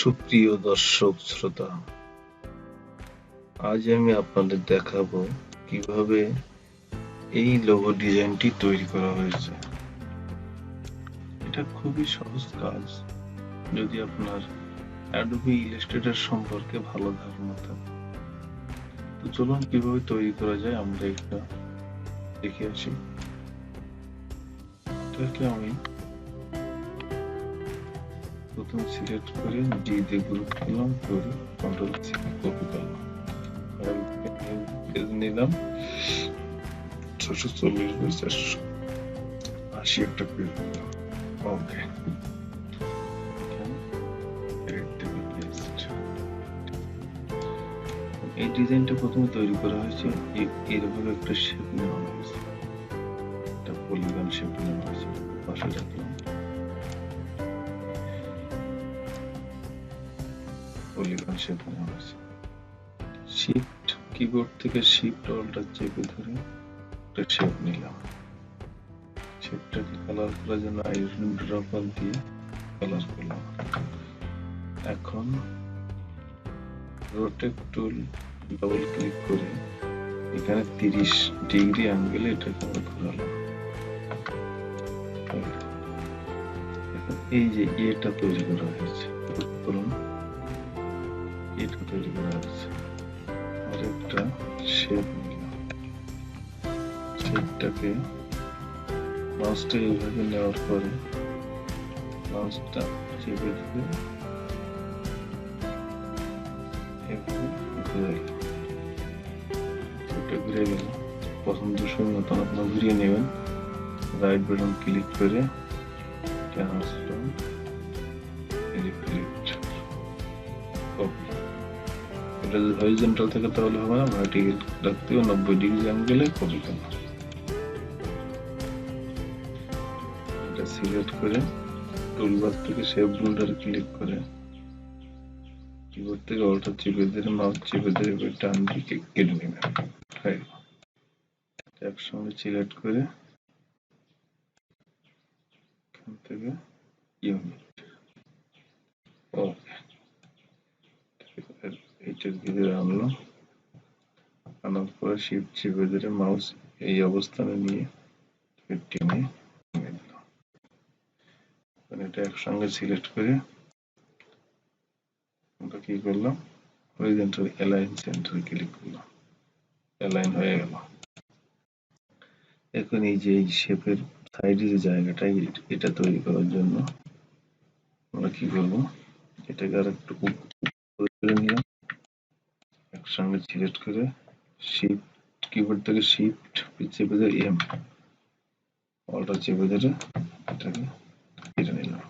সুপ্রিয় দর্শক শ্রোতা, আজ আমি আপনাদের দেখাবো কিভাবে এই লোগো ডিজাইনটি তৈরি করা হয়েছে। এটা খুবই সহজ কাজ যদি আপনার অ্যাডোবি ইলাস্ট্রেটর সম্পর্কে ভালো ধারণা থাকে। তো চলুন কিভাবে তৈরি করা যায় আমরা এটা দেখে আসি। এটাকে আমি প্রথম সিলেক্ট করে ডি দিয়ে গ্রুপ করলাম, করে কন্ট্রোল সি কপি করলাম, পেজ নিলাম 640 একটা পেজ নিলাম। ওকে, এই ডিজাইনটা প্রথমে তৈরি করা হয়েছে এরকম একটা শেপ নেওয়া হয়েছে, একটা পলিগন শেপ নেওয়া হয়েছে, পাশে রাখলাম পলিগন শেপ নেওয়া হয়েছে। শিফট কিবোর্ড থেকে শিফট অল্টার চেপে ধরে একটা শেপ নিলাম। শেপটাকে কালার করার জন্য আইরন ড্রপার দিয়ে কালার করলাম। এখন রোটেট টুল ডবল ক্লিক করে এখানে 30 ডিগ্রি অ্যাঙ্গেলে এটাকে আমরা ঘোরালাম। এই যে এটা তৈরি করা হয়েছে, এটা তৈরি করা হয়েছে। আর একটা শেপ নিলাম, শেপটাকে মাউসটা এইভাবে নেওয়ার পরে মাউসটা চেপে ধরে ঘুরে গেল। পছন্দসই মতন আপনার ঘুরিয়ে নেবেন। রাইট বাটন ক্লিক করে ট্রান্সফর্ম রিফ্লেক্ট কপি। এটা যদি হরিজন্টাল থাকে তাহলে হবে না, ভার্টিক্যাল রাখতে হবে, 90 ডিগ্রি অ্যাঙ্গেলে কপি করব। এটা সিলেক্ট করে টুলবার থেকে শেপ রুলার ক্লিক করে কিবোর্ড থেকে অল্টার চেপে ধরে মাউস চেপে ধরে টান দিয়ে কেটে নেবেন। একসঙ্গে সিলেক্ট করে এখান থেকে ইউনিট ওকে এইটার ভিতরে আনলাম। আনার পরে শিফট চেপে ধরে মাউস এই অবস্থানে নিয়ে টেনে দিলাম। এটা একসঙ্গে সিলেক্ট করে আমরা কি করলাম, হরিজন্টাল অ্যালাইন সেন্টার ক্লিক করলাম, অ্যালাইন হয়ে গেল। এখন এই যে এই শেপের সাইডে যে জায়গাটা এটা তৈরি করার জন্য আমরা কি করব, এটাকে আর একটু উপরে করে নিলাম। একসঙ্গে সিলেক্ট করে শিফট কিবোর্ড থেকে শিফট চেপে ধরে এম অল্টার চেপে ধরে এটাকে কেটে নিলাম।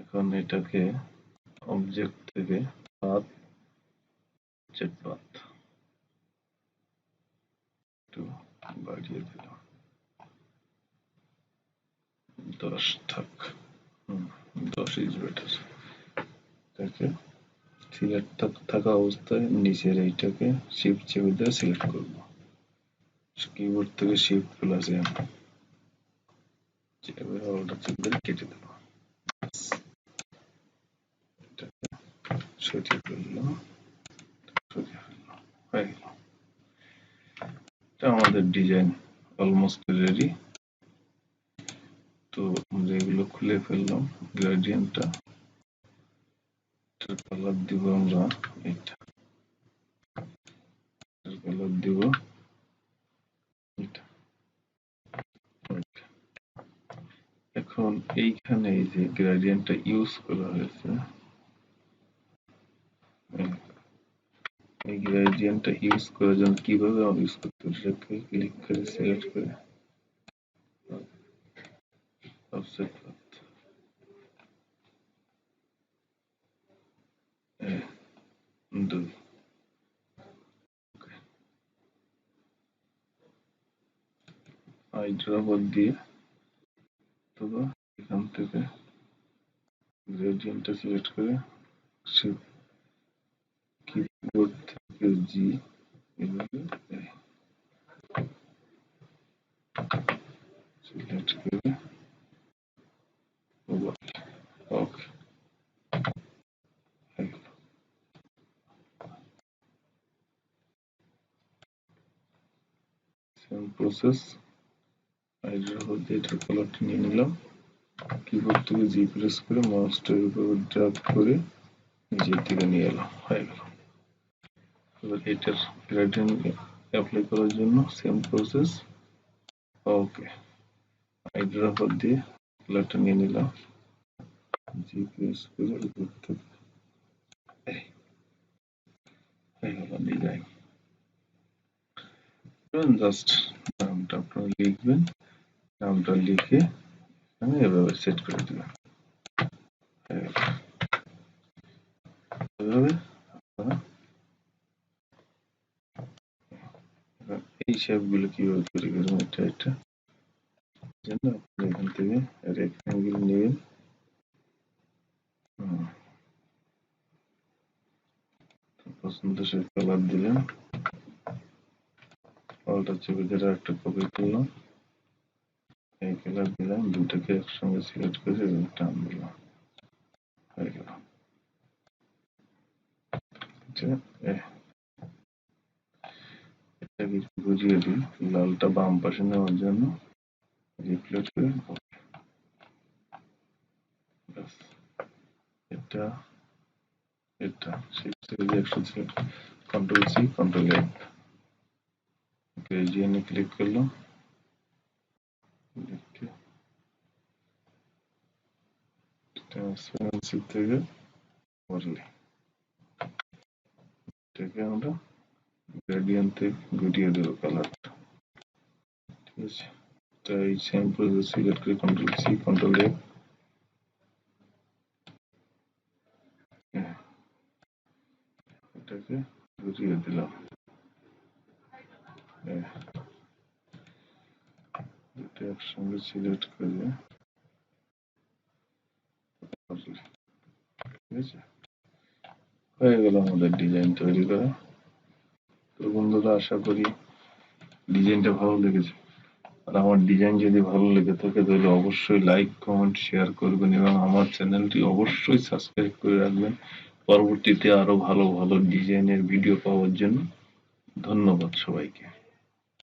এখন এটাকে অবজেক্ট থেকে পাথ একটু বাড়িয়ে দিলাম, 10 থাক, 10 ইজ বেটার। এটাকে সিলেক্ট থাকা অবস্থায় নিচের এইটাকে শিফট চেপে দিয়ে সিলেক্ট করব। কিবোর্ড থেকে শিফট প্লাস এম চেপে অল্টার চেপে দিয়ে কেটে দেব। এটাকে সরিয়ে ফেললাম, হয়ে গেল। এটা আমাদের ডিজাইন অলমোস্ট রেডি। তো আমরা এগুলো খুলে ফেললাম। গ্রেডিয়েন্টটা কালার দিব আমরা, এটা কালার দিব এটা। এখন এইখানে এই যে গ্রেডিয়েন্টটা ইউজ করা হয়েছে, এই গ্রেডিয়েন্টটা ইউজ করার জন্য কিভাবে আমরা ইউজ করতে পারি, সেটাকে ক্লিক করে সিলেক্ট করে অফসেট পাথ দুই হাইড্রাবাদ দিয়ে অথবা এখান থেকে গ্রেডিয়েন্টটা সিলেক্ট করে কিবোর্ড থেকে জি এভাবে সিলেক্ট করে ওকে। সেম প্রসেস হাইড্রোফোর দিয়ে এটার কালারটা নিয়ে নিলাম, কিবোর্ড থেকে জি প্রেস করে মাউসটার উপর ড্র্যাগ করে নিচের দিকে নিয়ে এলাম, হয়ে গেল। এবার এটার গ্রেডিয়েন্ট অ্যাপ্লাই করার জন্য সেম প্রসেস, ওকে হাইড্রোফোর দিয়ে কালারটা নিয়ে নিলাম, জি প্রেস করে উপর থেকে হয়ে গেল ডিজাইন। জাস্ট নামটা আপনারা লিখবেন, নামটা লিখে এখানে এভাবে সেট করে দিবেন। এভাবে আপনারা এই শেপগুলো কিভাবে তৈরি করবেন, এটা জন্য আপনি এখান থেকে রেক্ট্যাঙ্গেল নেবেন, পছন্দসই কালার দিলেন, অলটা চেপে ধরে একটা কপি করলাম, এই কালার দিলাম, দুটাকে একসঙ্গে সিলেক্ট করে টান দিলাম, হয়ে গেল। এটাকে বুঝিয়ে দিই, লালটা বাম পাশে নেওয়ার জন্য রিপ্লেস করে এটা এটা শিফট থেকে 100 কন্ট্রোল সি কন্ট্রোল এফ, গ্রেডিয়েন্টে ক্লিক করলাম, ট্রান্সপারেন্সি থেকে ওভারলে এটাকে আমরা গ্রেডিয়েন্টে ঘুরিয়ে দেবো কালারটা, ঠিক আছে। তাই সেম প্রসেস সিলেক্ট করে কন্ট্রোল সি কন্ট্রোল এফ, এটাকে ঘুরিয়ে দিলাম, এটা একসঙ্গে সিলেক্ট করে, ঠিক আছে, হয়ে গেল আমাদের ডিজাইন তৈরি করা। তো বন্ধুরা, আশা করি ডিজাইনটা ভালো লেগেছে। আর আমার ডিজাইন যদি ভালো লেগে থাকে তাহলে অবশ্যই লাইক কমেন্ট শেয়ার করবেন এবং আমার চ্যানেলটি অবশ্যই সাবস্ক্রাইব করে রাখবেন পরবর্তীতে আরো ভালো ভালো ডিজাইনের ভিডিও পাওয়ার জন্য। ধন্যবাদ সবাইকে।